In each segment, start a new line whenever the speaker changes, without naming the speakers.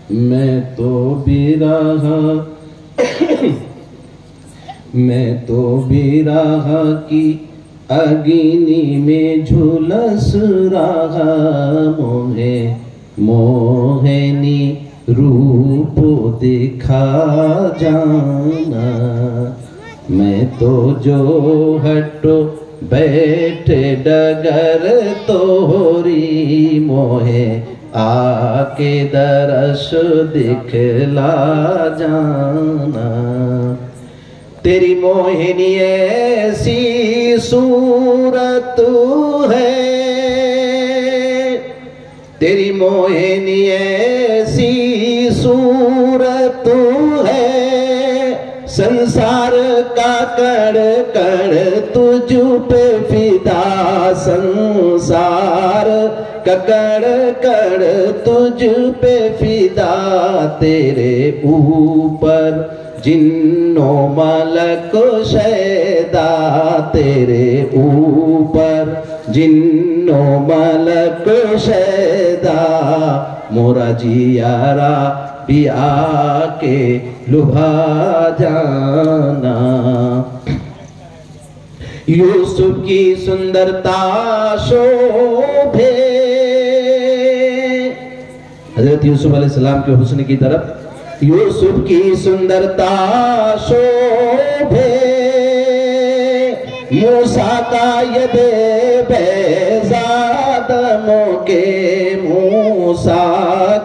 मैं तो बिरहा मैं तो बिरहा की अग्नि में झुलस रहा। मोहे मोहिनी रूप दिखा जाना। मैं तो जो हटो बैठे डगर तोरी। मोहे आके दरस दिखला जाना। तेरी मोहिनी ऐसी सूरत है, तेरी मोहिनी ऐसी सूरत है। संसार का कण कण तुझ पे फिदा। संसार का कण कण तुझ पे फिदा। तेरे ऊपर जिन्नो मलक शैदा। तेरे ऊपर जिन्नो मलक शैदा। मोरा जियारा पिया के लुभा जाना। यूसुफ की सुंदरता शोभे। हजरत यूसुफ अलैहिस्सलाम के हुस्न की तरफ यूसुफ की सुंदरता शोभे। मूसा का यदे बेज़ादमों के। मूसा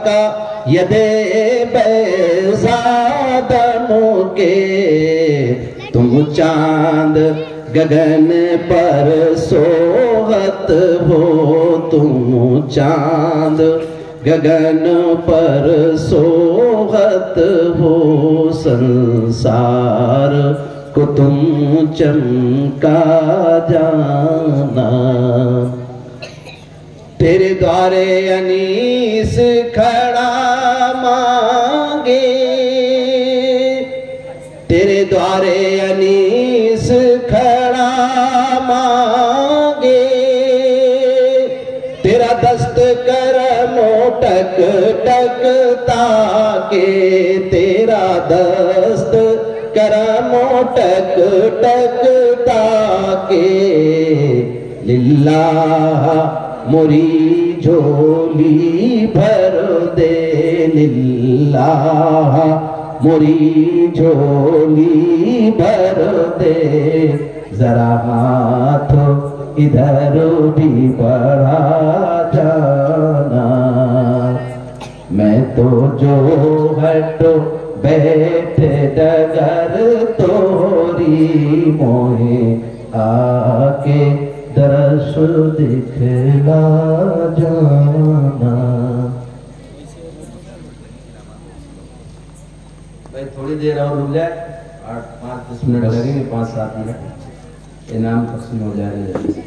का यदे बेज़ादमों के। तुम चांद गगन पर सोहत हो। तुम चांद गगन पर सोहत हो। संसार को तुम चमका जाना। तेरे द्वारे अनीस खड़ा मांगे। तेरे द्वारे अनीस खड़ा मांगे। तेरा दस्त करमो टक टक ताके। तेरा दस्त करमो टक टक ताके। लिल्लाह मोरी झोली भर दे। लिल्लाह मोरी झोली भर दे। जरा हाथ इधर भी बढ़ा जाना। मैं तो जो हटो बैठे डगर तोरी। मोहे आके दरस दिखला जाना। भाई थोड़ी देर और रुक जाए। 8-5-10 मिनट लगेंगे, 5-7 मिनट। इनाम तकसीम हो जाएगा।